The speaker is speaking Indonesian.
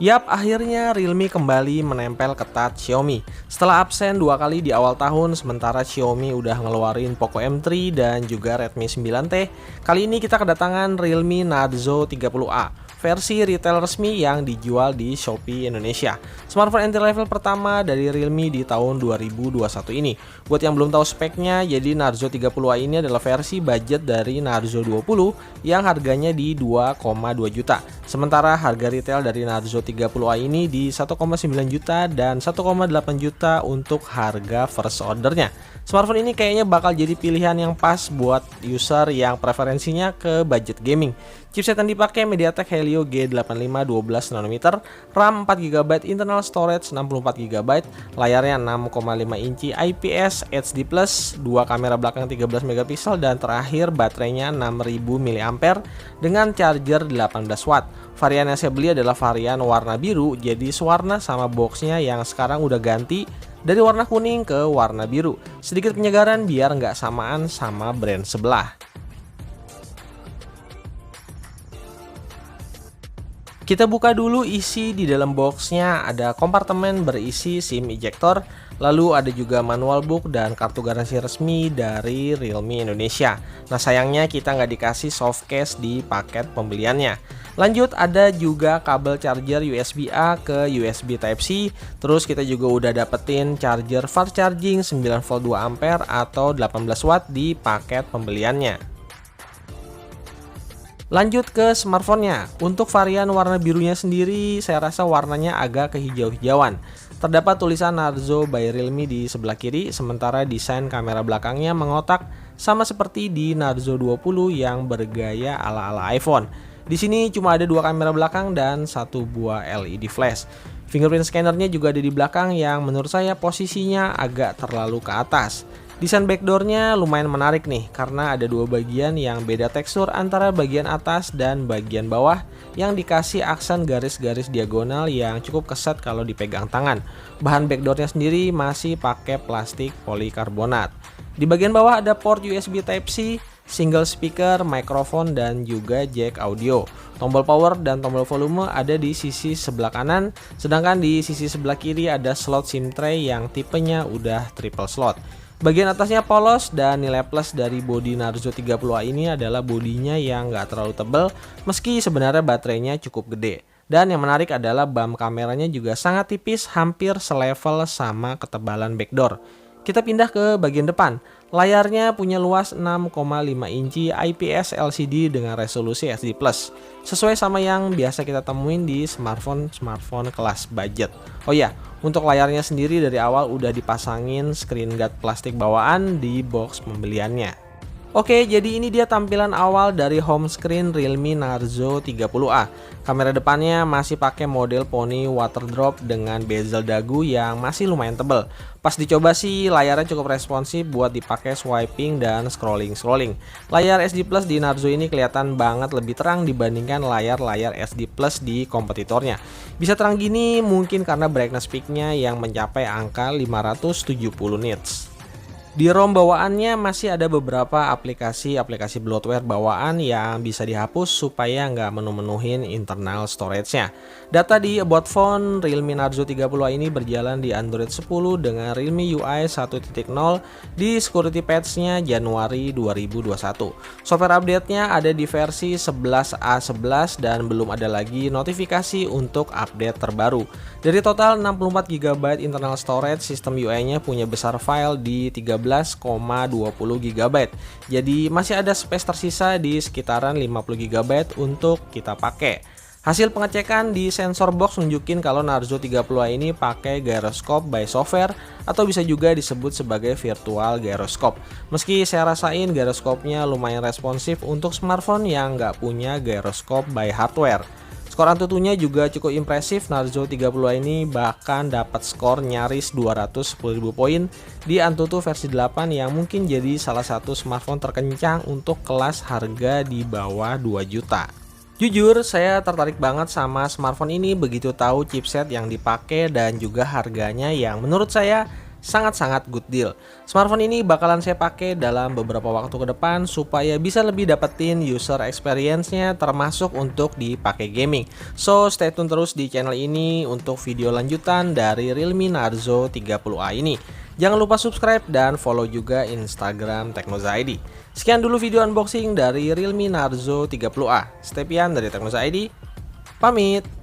Yap, akhirnya Realme kembali menempel ketat Xiaomi. Setelah absen 2 kali di awal tahun, sementara Xiaomi udah ngeluarin Poco M3 dan juga Redmi 9T, kali ini kita kedatangan Realme Narzo 30A. Versi retail resmi yang dijual di Shopee Indonesia. Smartphone entry level pertama dari Realme di tahun 2021 ini. Buat yang belum tahu speknya, jadi Narzo 30A ini adalah versi budget dari Narzo 20 yang harganya di 2,2 juta. Sementara harga retail dari Narzo 30A ini di 1,9 juta dan 1,8 juta untuk harga first ordernya. Smartphone ini kayaknya bakal jadi pilihan yang pas buat user yang preferensinya ke budget gaming. Chipset yang dipakai MediaTek Helio G85 12nm, RAM 4GB, internal storage 64GB, layarnya 6,5 inci IPS HD+, 2 kamera belakang 13MP dan terakhir baterainya 6000 mAh dengan charger 18 watt. Varian yang saya beli adalah varian warna biru, jadi sewarna sama boxnya yang sekarang udah ganti dari warna kuning ke warna biru. Sedikit penyegaran biar nggak samaan sama brand sebelah. Kita buka dulu isi di dalam boxnya. Ada kompartemen berisi SIM ejector, lalu ada juga manual book dan kartu garansi resmi dari Realme Indonesia. Nah sayangnya kita nggak dikasih soft case di paket pembeliannya. Lanjut ada juga kabel charger USB-A ke USB Type-C. Terus kita juga udah dapetin charger fast charging 9V 2A atau 18 watt di paket pembeliannya. Lanjut ke smartphone-nya. Untuk varian warna birunya sendiri, saya rasa warnanya agak kehijau-hijauan. Terdapat tulisan Narzo by Realme di sebelah kiri, sementara desain kamera belakangnya mengotak sama seperti di Narzo 20 yang bergaya ala-ala iPhone. Di sini cuma ada 2 kamera belakang dan 1 buah LED flash. Fingerprint scannernya juga ada di belakang yang menurut saya posisinya agak terlalu ke atas. Desain backdoornya lumayan menarik nih karena ada 2 bagian yang beda tekstur antara bagian atas dan bagian bawah yang dikasih aksen garis-garis diagonal yang cukup kesat kalau dipegang tangan. Bahan backdoornya sendiri masih pakai plastik polikarbonat. Di bagian bawah ada port USB Type-C, single speaker, mikrofon, dan juga jack audio. Tombol power dan tombol volume ada di sisi sebelah kanan, sedangkan di sisi sebelah kiri ada slot SIM tray yang tipenya udah triple slot. Bagian atasnya polos dan nilai plus dari bodi Narzo 30A ini adalah bodinya yang nggak terlalu tebal meski sebenarnya baterainya cukup gede. Dan yang menarik adalah bump kameranya juga sangat tipis, hampir selevel sama ketebalan backdoor. Kita pindah ke bagian depan. Layarnya punya luas 6,5 inci IPS LCD dengan resolusi HD+. Sesuai sama yang biasa kita temuin di smartphone kelas budget. Oh ya, untuk layarnya sendiri dari awal udah dipasangin screen guard plastik bawaan di box pembeliannya. Oke, jadi ini dia tampilan awal dari home screen Realme Narzo 30A. Kamera depannya masih pakai model Pony water drop dengan bezel dagu yang masih lumayan tebal. Pas dicoba sih layarnya cukup responsif buat dipakai swiping dan scrolling. Layar SD Plus di Narzo ini kelihatan banget lebih terang dibandingkan layar-layar SD Plus di kompetitornya. Bisa terang gini mungkin karena brightness peak-nya yang mencapai angka 570 nits. Di ROM bawaannya masih ada beberapa aplikasi bloatware bawaan yang bisa dihapus supaya nggak menu-menuhin internal storage-nya. Data di About Phone, Realme Narzo 30A ini berjalan di Android 10 dengan Realme UI 1.0 di security patch-nya Januari 2021. Software update-nya ada di versi 11A11 dan belum ada lagi notifikasi untuk update terbaru. Dari total 64GB internal storage, sistem UI-nya punya besar file di 13,20GB. Jadi masih ada space tersisa di sekitaran 50GB untuk kita pakai. Hasil pengecekan di sensor box nunjukin kalau Narzo 30A ini pakai gyroscope by software atau bisa juga disebut sebagai virtual gyroscope. Meski saya rasain gyroscope-nya lumayan responsif untuk smartphone yang nggak punya gyroscope by hardware. Skor Antutunya juga cukup impresif. Narzo 30A ini bahkan dapat skor nyaris 210.000 poin di Antutu versi 8 yang mungkin jadi salah satu smartphone terkencang untuk kelas harga di bawah 2 juta. Jujur saya tertarik banget sama smartphone ini begitu tahu chipset yang dipakai dan juga harganya yang menurut saya sangat-sangat good deal. Smartphone ini bakalan saya pakai dalam beberapa waktu ke depan supaya bisa lebih dapetin user experience-nya termasuk untuk dipakai gaming. So, stay tune terus di channel ini untuk video lanjutan dari Realme Narzo 30A ini. Jangan lupa subscribe dan follow juga Instagram Teknoza ID. Sekian dulu video unboxing dari Realme Narzo 30A. Stepian dari Teknoza ID. Pamit.